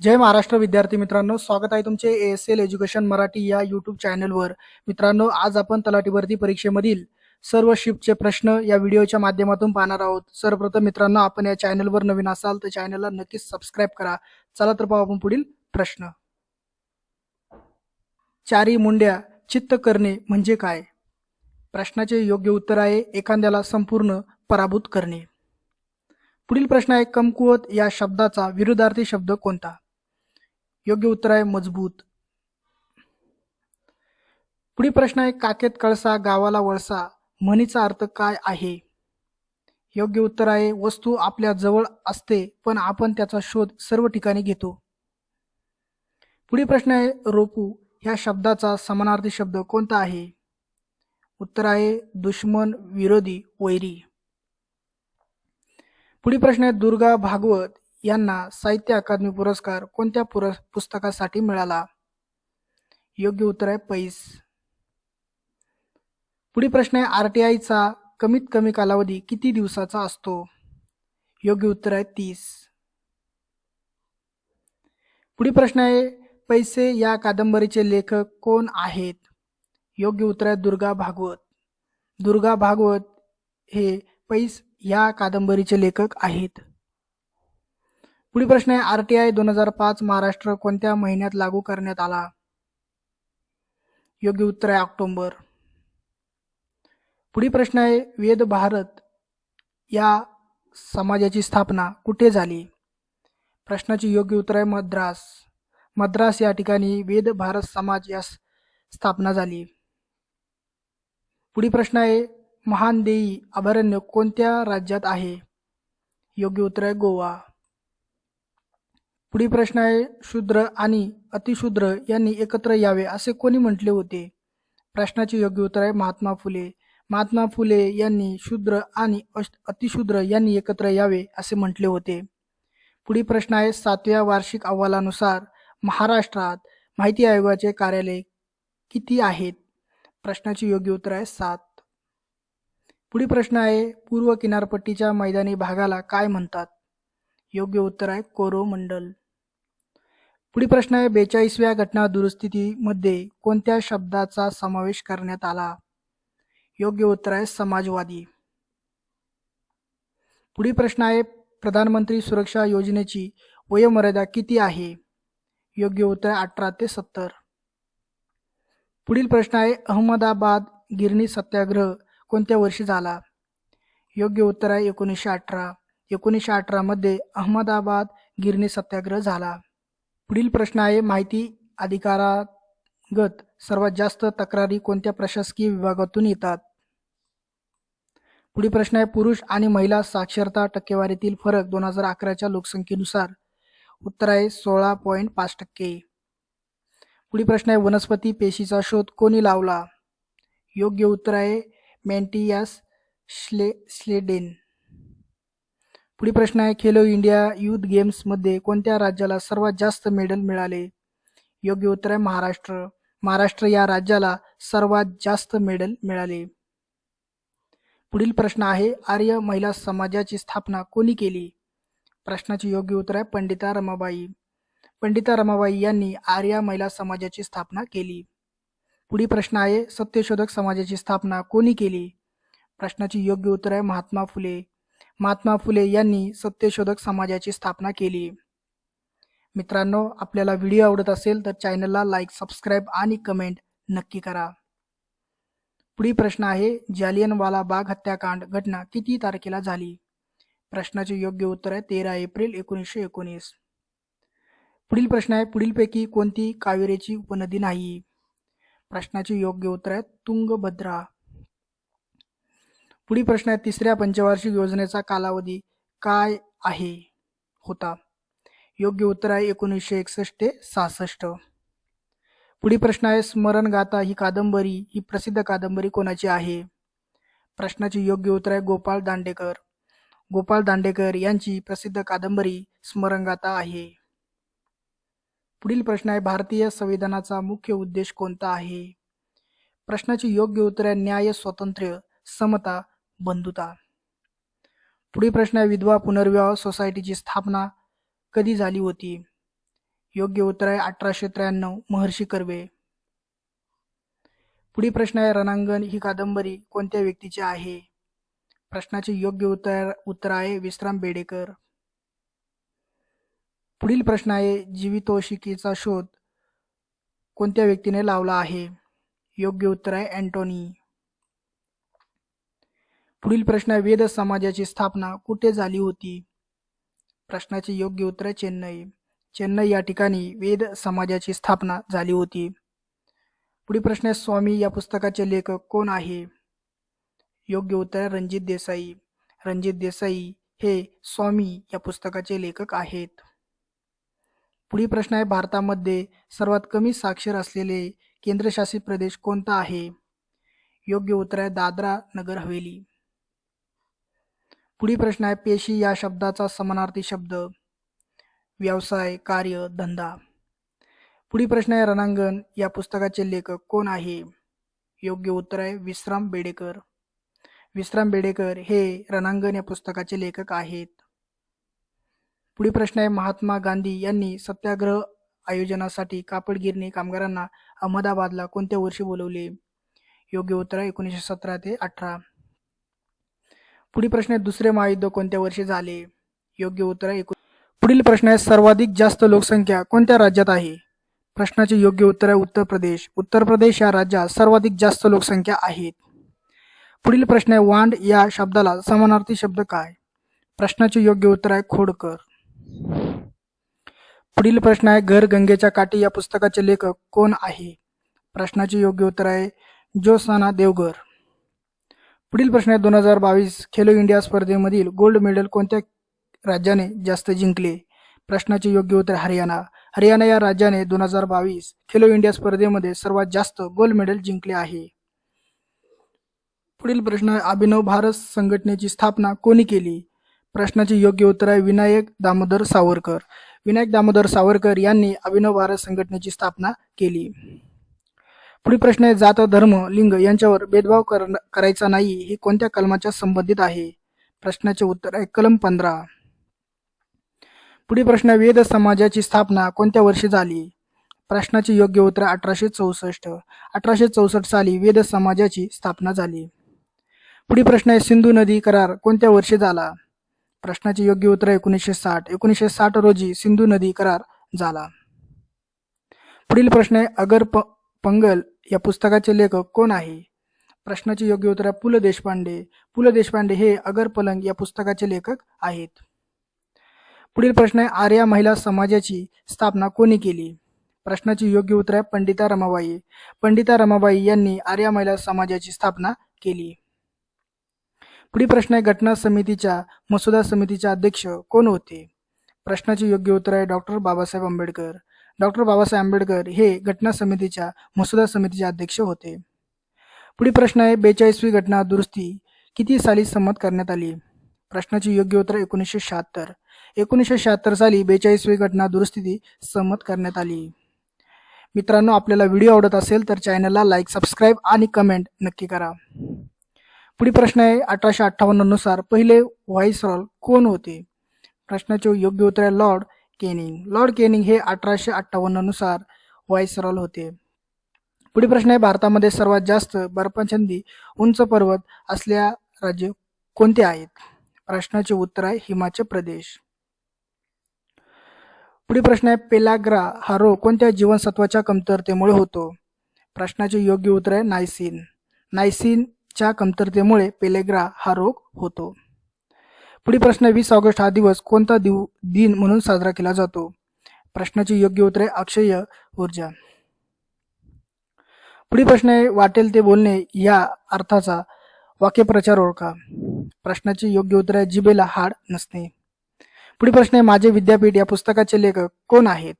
जय महाराष्ट्र विद्यार्थी मित्रांनो, स्वागत आहे तुमचे ASL एज्युकेशन मराठी या यूट्यूब चॅनलवर. मित्रांनो, आज आपण तलाठी भरती परीक्षेमधील सर्व शिफ्टचे प्रश्न या व्हिडिओच्या माध्यमातून पाहणार आहोत. सर्वप्रथम मित्रांनो, आपण या चॅनलवर नवीन असाल तर चॅनलला नक्कीच सबस्क्राईब करा. चला तर पाहू आपण पुढील प्रश्न. चारी मुंड्या चित्त करणे म्हणजे काय? प्रश्नाचे योग्य उत्तर आहे एखाद्याला संपूर्ण पराभूत करणे. पुढील प्रश्न आहे कमकुवत या शब्दाचा विरुद्धार्थी शब्द कोणता? योग्य उत्तर आहे मजबूत. पुढील प्रश्न आहे काखेत कळसा गावाला वळसा म्हणीचा अर्थ काय आहे? योग्य उत्तर आहे वस्तू आपल्या जवळ असते पण आपण त्याचा शोध सर्व ठिकाणी घेतो. पुढील प्रश्न आहे रोपू ह्या शब्दाचा समानार्थी शब्द कोणता आहे? उत्तर आहे दुश्मन, विरोधी, वैरी. पुढील प्रश्न आहे दुर्गा भागवत यांना साहित्य अकादमी पुरस्कार कोणत्या पुस्तकासाठी मिळाला? योग्य उत्तर आहे पैस. पुढील प्रश्न आहे RTIचा कमीत कमी कालावधी किती दिवसाचा असतो? योग्य उत्तर आहे 30. पुढील प्रश्न आहे पैसे या कादंबरीचे लेखक कोण आहेत? योग्य उत्तर आहे दुर्गा भागवत. दुर्गा भागवत हे पैस या कादंबरीचे लेखक आहेत. पुढील प्रश्न आहे RTI 2005 महाराष्ट्र कोणत्या महिन्यात लागू करण्यात आला? योग्य उत्तर आहे ऑक्टोबर. पुढील प्रश्न आहे वेद भारत या समाजाची स्थापना कुठे झाली? प्रश्नाची योग्य उत्तर आहे मद्रास. मद्रास या ठिकाणी वेद भारत समाज या स्थापना झाली. पुढील प्रश्न आहे महानदेई अभयारण्य कोणत्या राज्यात आहे? योग्य उत्तर आहे गोवा. पुढील प्रश्न आहे शूद्र आणि अतिशूद्र यांनी एकत्र यावे असे कोणी म्हटले होते? प्रश्नाचे योग्य उत्तर आहे महात्मा फुले. महात्मा फुले यांनी शूद्र आणि अतिशूद्र यांनी एकत्र यावे असे म्हटले होते. पुढील प्रश्न आहे 7व्या वार्षिक अहवालानुसार महाराष्ट्रात माहिती आयोगाचे कार्यालय किती आहेत? प्रश्नाचे योग्य उत्तर आहे 7. पुढील प्रश्न आहे पूर्व किनारपट्टीच्या मैदानी भागाला काय म्हणतात? योग्य उत्तर आहे कोरोमंडल. पुढील प्रश्न आहे 42व्या घटना दुरुस्तीमध्ये कोणत्या शब्दाचा समावेश करण्यात आला? योग्य उत्तर आहे समाजवादी. पुढील प्रश्न आहे प्रधानमंत्री सुरक्षा योजनेची वयोमर्यादा किती आहे? योग्य उत्तर आहे 18 ते 70. पुढील प्रश्न आहे अहमदाबाद गिरणी सत्याग्रह कोणत्या वर्षी झाला? योग्य उत्तर आहे 1918. 1918 मध्ये अहमदाबाद गिरणी सत्याग्रह झाला. पुढील प्रश्न आहे माहिती अधिकारागत सर्वात जास्त तक्रारी कोणत्या प्रशासकीय विभागातून येतात? पुढील प्रश्न आहे पुरुष आणि महिला साक्षरता टक्केवारीतील फरक 2011च्या लोकसंख्येनुसार. उत्तर आहे 16.5%. पुढील प्रश्न आहे वनस्पती पेशीचा शोध कोणी लावला? योग्य उत्तर आहे मॅन्टियास स्लेडेन. पुढील प्रश्न आहे खेलो इंडिया युथ गेम्स मध्ये कोणत्या राज्याला सर्वात जास्त मेडल मिळाले? योग्य उत्तर आहे महाराष्ट्र. महाराष्ट्र या राज्याला सर्वात जास्त मेडल मिळाले. पुढील प्रश्न आहे आर्य महिला समाजाची स्थापना कोणी केली? प्रश्नाचे योग्य उत्तर आहे पंडिता रमाबाई. पंडिता रमाबाई यांनी आर्य महिला समाजाची स्थापना केली. पुढील प्रश्न आहे सत्यशोधक समाजाची स्थापना कोणी केली? प्रश्नाचे योग्य उत्तर आहे महात्मा फुले. महात्मा फुले यांनी सत्यशोधक समाजाची स्थापना केली. मित्रांनो, आपल्याला व्हिडिओ आवडत असेल तर चॅनलला लाईक, सबस्क्राईब आणि कमेंट नक्की करा. पुढील प्रश्न आहे जालियनवाला बाग हत्याकांड घटना किती तारखेला झाली? प्रश्नाचे योग्य उत्तर आहे 13 एप्रिल 1919. पुढील प्रश्न आहे पुढीलपैकी कोणती कावेरीची उपनदी नाही? प्रश्नाचे योग्य उत्तर आहे तुंगभद्रा. पुढील प्रश्न आहे तिसऱ्या पंचवार्षिक योजनेचा कालावधी काय आहे होता? योग्य उत्तर आहे 1961 ते 66. पुढील प्रश्न आहे स्मरणगाथा ही कादंबरी ही प्रसिद्ध कादंबरी कोणाची आहे? प्रश्नाचे योग्य उत्तर आहे गोपाळ दांडेकर. गोपाळ दांडेकर यांची प्रसिद्ध कादंबरी स्मरणगाथा आहे. पुढील प्रश्न आहे भारतीय संविधानाचा मुख्य उद्देश कोणता आहे? प्रश्नाचे योग्य उत्तर आहे न्याय, स्वातंत्र्य, समता, बंधुता. पुढील प्रश्न आहे विधवा पुनर्विवाह सोसायटीची स्थापना कधी झाली होती? योग्य उत्तर आहे 1893 महर्षी कर्वे. पुढील प्रश्न आहे रणांगण ही कादंबरी कोणत्या व्यक्तीची आहे? प्रश्नाचे योग्य उत्तर आहे विश्राम बेडेकर. पुढील प्रश्न आहे जीवितोशिकेचा शोध कोणत्या व्यक्तीने लावला आहे? योग्य उत्तर आहे अँटोनी. पुढील प्रश्न आहे वेद समाजाची स्थापना कुठे झाली होती? प्रश्नाचे योग्य उत्तर आहे चेन्नई. चेन्नई या ठिकाणी वेद समाजाची स्थापना झाली होती. पुढील प्रश्न आहे स्वामी या पुस्तकाचे लेखक कोण आहे? योग्य उत्तर आहे रणजित देसाई. रणजित देसाई हे स्वामी या पुस्तकाचे लेखक आहेत. पुढील प्रश्न आहे भारतामध्ये सर्वात कमी साक्षर असलेले केंद्रशासित प्रदेश कोणता आहे? योग्य उत्तर आहे दादरा नगर हवेली. पुढील प्रश्न आहे पेशी या शब्दाचा समानार्थी शब्द व्यवसाय, कार्य, धंदा. पुढील प्रश्न आहे रणांगण या पुस्तकाचे लेखक कोण आहे? योग्य उत्तर आहे विश्राम बेडेकर. विश्राम बेडेकर हे रणांगण या पुस्तकाचे लेखक आहेत. पुढील प्रश्न आहे महात्मा गांधी यांनी सत्याग्रह आयोजनासाठी कापड गिरणी कामगारांना अहमदाबादला कोणत्या वर्षी बोलवले? योग्य उत्तर आहे 1917 ते 18. पुढील प्रश्न आहे दुसरे महायुद्ध कोणत्या वर्षी झाले? योग्य उत्तर आहे पुढील प्रश्न आहे सर्वाधिक जास्त लोकसंख्या कोणत्या राज्यात आहे? प्रश्नाचे योग्य उत्तर आहे उत्तर प्रदेश. उत्तर प्रदेश या राज्यात सर्वाधिक जास्त लोकसंख्या आहेत. पुढील प्रश्न आहे वांड या शब्दाला समानार्थी शब्द काय? प्रश्नाचे योग्य उत्तर आहे खोडकर. पुढील प्रश्न आहे घर गंगेच्या काठी या पुस्तकाचे लेखक कोण आहे? प्रश्नाचे योग्य उत्तर आहे जोसाना देवगर. पुढील प्रश्न आहे 2022 खेलो इंडिया स्पर्धेमधील गोल्ड मेडल कोणत्या राज्याने जास्त जिंकले? प्रश्नाचे योग्य उत्तर हरियाणा. हरियाणा या राज्याने 2022 खेलो इंडिया स्पर्धेमध्ये सर्वात जास्त गोल्ड मेडल जिंकले आहे. पुढील प्रश्न आहे अभिनव भारत संघटनेची स्थापना कोणी केली? प्रश्नाचे योग्य उत्तर आहे विनायक दामोदर सावरकर. विनायक दामोदर सावरकर यांनी अभिनव भारत संघटनेची स्थापना केली. पुढील प्रश्न आहे जात, धर्म, लिंग यांच्यावर भेदभाव करायचा नाही हे कोणत्या कलमाच्या संबंधित आहे? प्रश्नाचे उत्तर आहे कलम 15. पुढील प्रश्न आहे वेद समाजाची स्थापना कोणत्या वर्षी झाली? प्रश्नाचे योग्य उत्तर 1864. 1864 साली वेद समाजाची स्थापना झाली. पुढील प्रश्न आहे सिंधू नदी करार कोणत्या वर्षी झाला? प्रश्नाचे योग्य उत्तर आहे 1960. 1960 रोजी सिंधू नदी करार झाला. पुढील प्रश्न आहे अगर पंगल या पुस्तकाचे लेखक कोण आहे? प्रश्नाचे योग्य उत्तर आहे पु ल देशपांडे. पु ल देशपांडे हे अगर पलंग या पुस्तकाचे लेखक आहेत. पुढील प्रश्न आहे आर्या महिला समाजाची स्थापना कोणी केली? प्रश्नाचे योग्य उत्तर आहे पंडिता रमाबाई. पंडिता रमाबाई यांनी आर्या महिला समाजाची स्थापना केली. पुढील प्रश्न आहे घटना समितीच्या मसुदा समितीचे अध्यक्ष कोण होते? प्रश्नाचे योग्य उत्तर आहे डॉक्टर बाबासाहेब आंबेडकर. डॉक्टर बाबासाहेब आंबेडकर हे घटना समितीच्या मसुदा समितीचे अध्यक्ष होते. पुढील प्रश्न आहे 42वी घटना दुरुस्ती किती साली संमत करण्यात आली? प्रश्नाचे योग्य उत्तर 1976. 1976 साली 42वी घटना दुरुस्ती संमत करण्यात आली. मित्रांनो, आपल्याला व्हिडिओ आवडत असेल तर चॅनलला लाईक, सबस्क्राईब आणि कमेंट नक्की करा. पुढील प्रश्न आहे 1858 नुसार पहिले व्हाईसरॉय कोण होते? प्रश्नाचे योग्य उत्तर आहे लॉर्ड केनिंग. लॉर्ड केनिंग हे 1858 नुसार व्हाईसरॉय होते. पुढील प्रश्न आहे भारतामध्ये सर्वात जास्त बर्फाच्छादित उंच पर्वत असलेल्या राज्य कोणते आहेत? प्रश्नाचे उत्तर आहे हिमाचल प्रदेश. पुढील प्रश्न आहे पेलाग्रा हा रोग कोणत्या जीवनसत्वाच्या कमतरतेमुळे होतो? प्रश्नाचे योग्य उत्तर आहे नायसिन. नायसिनच्या कमतरतेमुळे पेलेग्रा हा रोग होतो. पुढील प्रश्न 20 ऑगस्ट हा दिवस कोणता दिन म्हणून साजरा केला जातो? प्रश्नाचे योग्य उत्तर आहे अक्षय ऊर्जा. पुढील प्रश्न आहे वाटेल ते बोलणे या अर्थाचा वाक्यप्रचार ओळखा. प्रश्नाचे योग्य उत्तर आहे जिभेला हाड नसणे. पुढील प्रश्न आहे माझे विद्यापीठ या पुस्तकाचे लेखक कोण आहेत?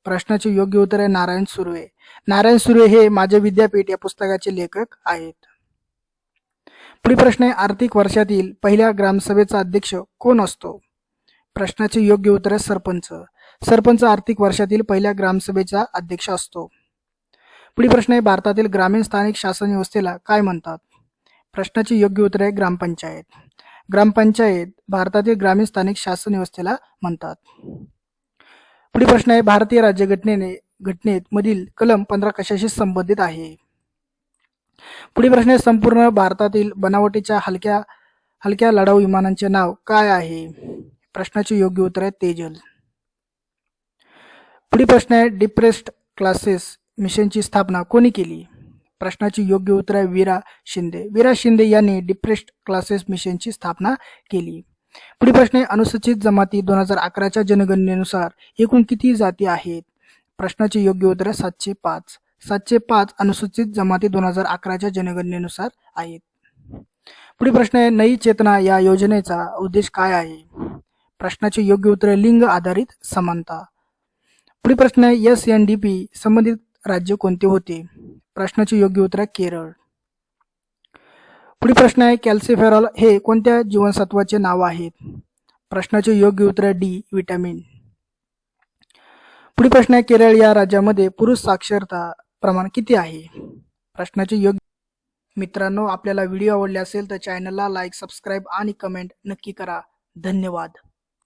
प्रश्नाचे योग्य उत्तर आहे नारायण सुर्वे. नारायण सुर्वे हे माझे विद्यापीठ या पुस्तकाचे लेखक आहेत. पुढील प्रश्न आहे आर्थिक वर्षातील पहिल्या ग्रामसभेचा अध्यक्ष कोण असतो? प्रश्नाचे योग्य उत्तर आहे सरपंच. सरपंच आर्थिक वर्षातील पहिल्या ग्रामसभेचा अध्यक्ष असतो. पुढील प्रश्न आहे भारतातील ग्रामीण स्थानिक शासन व्यवस्थेला काय म्हणतात? प्रश्नाचे योग्य उत्तर आहे ग्रामपंचायत. ग्रामपंचायत भारतातील ग्रामीण स्थानिक शासन व्यवस्थेला म्हणतात. पुढील प्रश्न आहे भारतीय घटनेत मधील कलम 15 कशाशी संबंधित आहे? पुढील प्रश्न आहे संपूर्ण भारतातील बनावटीच्या हलक्या लढाऊ विमानांचे नाव काय आहे? प्रश्नाचे योग्य उत्तर आहे तेजल. पुढील प्रश्न आहे डिप्रेस्ड क्लासेस मिशनची स्थापना कोणी केली? प्रश्नाची योग्य उत्तर आहे वीरा शिंदे. वीरा शिंदे यांनी डिप्रेस्ड क्लासेस मिशनची स्थापना केली. पुढील प्रश्न आहे अनुसूचित जमाती 2011च्या जनगणनेनुसार एकूण किती जाती आहेत? प्रश्नाचे योग्य उत्तर आहे 705. 705 अनुसूचित जमाती 2011च्या जनगणनेनुसार आहेत. पुढील प्रश्न आहे नई चेतना या योजनेचा उद्देश काय आहे? प्रश्नाचे योग्य उत्तर आहे लिंग आधारित समानता. पुढील प्रश्न आहे SNDP संबंधित राज्य कोणते होते? प्रश्नाचे योग्य उत्तर आहे केरळ. पुढील प्रश्न आहे कॅल्सिफेरॉल हे कोणत्या जीवनसत्वाचे नाव आहेत? प्रश्नाचे योग्य उत्तर आहे डी विटॅमिन. पुढील प्रश्न आहे केरळ या राज्यामध्ये पुरुष साक्षरता प्रमाण किती आहे? प्रश्नाचे योग्य. मित्रांनो, आपल्याला व्हिडिओ आवडले असेल तर चॅनलला लाईक, सबस्क्राईब आणि कमेंट नक्की करा. धन्यवाद.